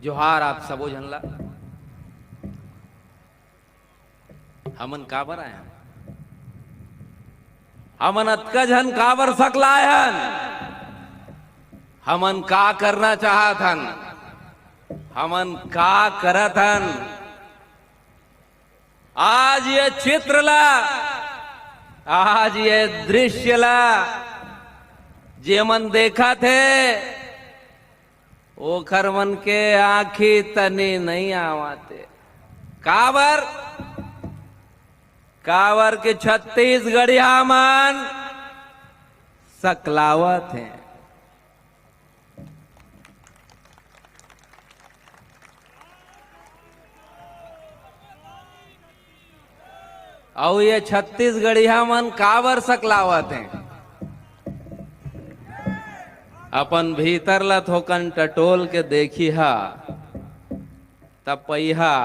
जोहार आप सबो झनला। हमन काबर आए हन, हमन अतका झन काबर सकलाए हन, हमन का करना चाहत हन, हमन का करत हन। आज ये चित्र ला, आज ये दृश्य ला जे मन देखा थे ओखर मन के आंखी तनी नहीं आवाते। काबर काबर के छत्तीसगढ़िया मन सकलावत हैं। और ये छत्तीसगढ़िया मन काबर सकलावत हैं। अपन भीतर ला थोकन टटोल के देखी हा तब पहिया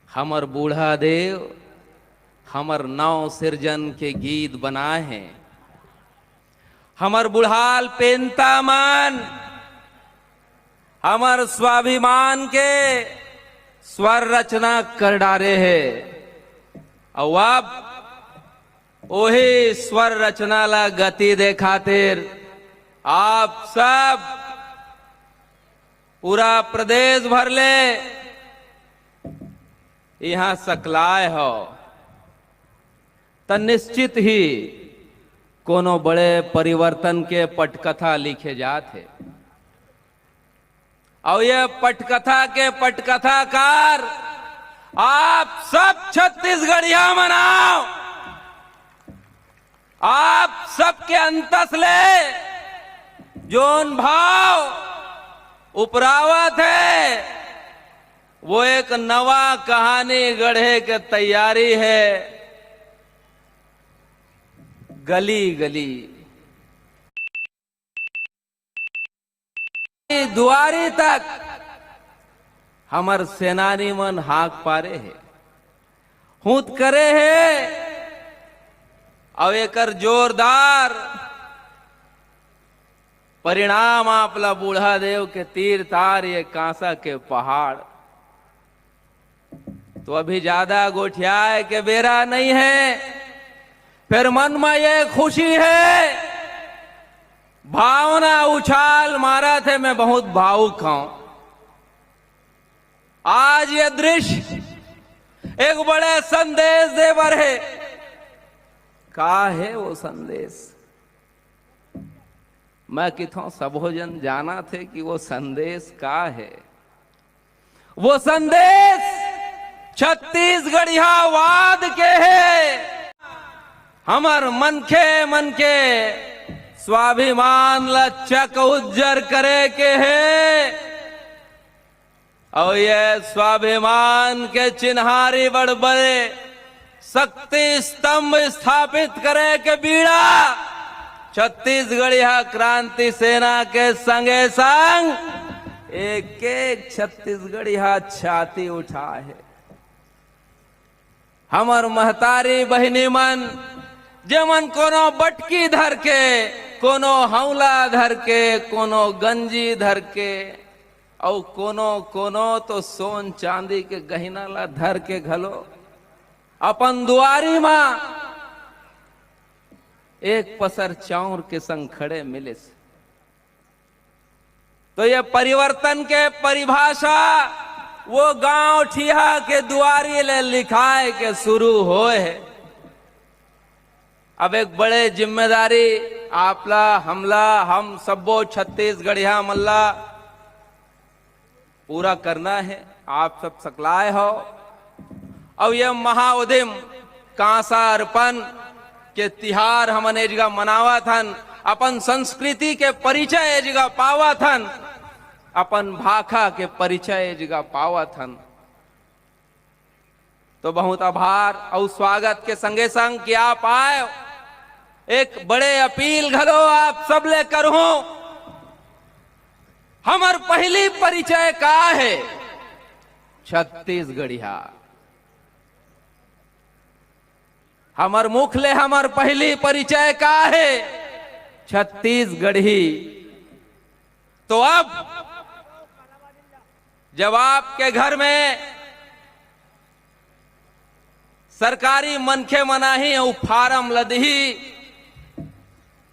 हमर बूढ़ा देव हमर नव सिरजन के गीत बनाए हैं। हमर बुढ़ाल पेंता मन हमर स्वाभिमान के स्वर रचना कर डारे है। और अब वही स्वर रचना ला गति दे खातिर आप सब पूरा प्रदेश भर ले यहाँ सकलाए हो त निश्चित ही कोनो बड़े परिवर्तन के पटकथा लिखे जाते। और ये पटकथा के पटकथाकार आप सब छत्तीसगढ़िया मनाओ। आप सबके अंतस ले जोन भाव उपरावत है वो एक नवा कहानी गढ़े के तैयारी है। गली गली दुआरी तक हमर सेनानी मन हाक पारे है, हूत करे है। और एकर जोरदार परिणाम आपला बूढ़ा देव के तीर तार ये कांसा के पहाड़। तो अभी ज्यादा गोठियाए के बेरा नहीं है, फिर मन में ये खुशी है, भावना उछाल मारा थे। मैं बहुत भावुक हूं। आज ये दृश्य एक बड़े संदेश देवर है। का है वो संदेश? मैं किथों सबो जन जाना थे कि वो संदेश का है। वो संदेश छत्तीसगढ़िया वाद के है। हमर मन के स्वाभिमान लचक उज्जर करे के है। और ये स्वाभिमान के चिन्हारी बड़बड़े शक्ति स्तंभ स्थापित करे के बीड़ा छत्तीसगढ़िया क्रांति सेना के संगे संग एक एक छत्तीसगढ़िया छाती उठा है। हमर महतारी बहिनी मन जेमन कोनो बटकी धर के, कोनो हौला धर के, कोनो गंजी धर के, और कोनो तो सोन चांदी के गहना ला धर के घलो अपन दुआरी मां एक पसर चाउर के संग खड़े मिले। तो ये परिवर्तन के परिभाषा वो गांव ठिया के दुआरी ले लिखाए के शुरू होए है। अब एक बड़े जिम्मेदारी आपला हमला हम सबो छत्तीसगढ़िया मल्ला पूरा करना है। आप सब सकलाए हो। और यह महाउदिम कांसा अर्पण के तिहार हमन ए जगह मनावत हन। अपन संस्कृति के परिचय ए जगह पावत हन, अपन भाषा के परिचय ए जगह पावत हन। तो बहुत आभार और स्वागत के संगे संग कि आप आए। एक बड़े अपील घलो आप सब ले करूं। हमर पहली परिचय का है छत्तीसगढ़िया। हमर मुख ले हमर पहली परिचय का है छत्तीसगढ़ी। तो अब जब आपके घर में सरकारी मनखे मनाही और फार्म लदही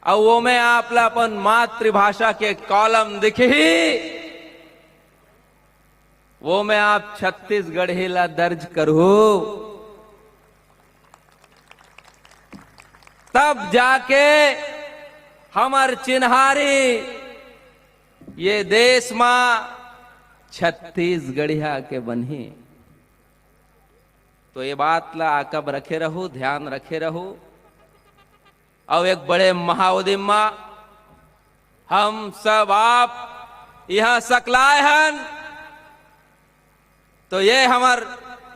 और वो में आपला अपन मातृभाषा के कॉलम दिखही, वो में आप छत्तीसगढ़ी ला दर्ज करो, तब जाके हमर चिन्हारी ये देश में छत्तीसगढ़िया के बनी। तो ये बात ला आकब रखे रहो, ध्यान रखे रहो। और एक बड़े महाउदिम में हम सब आप यहां सकलाए हैं, तो ये हमार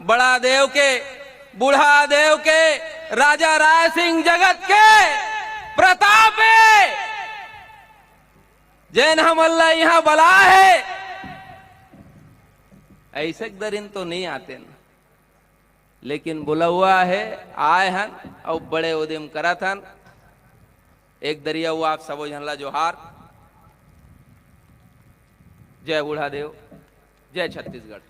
बड़ा देव के, बूढ़ा देव के, राजा राय सिंह जगत के प्रताप है, जैन हम अल्लाह यहां बला है। ऐसे दरिन तो नहीं आते न, लेकिन बुला हुआ है, आए हैं और बड़े उद्यम करा था। एक दरिया हुआ आप सबो झनला जोहार। जय बूढ़ा देव, जय छत्तीसगढ़।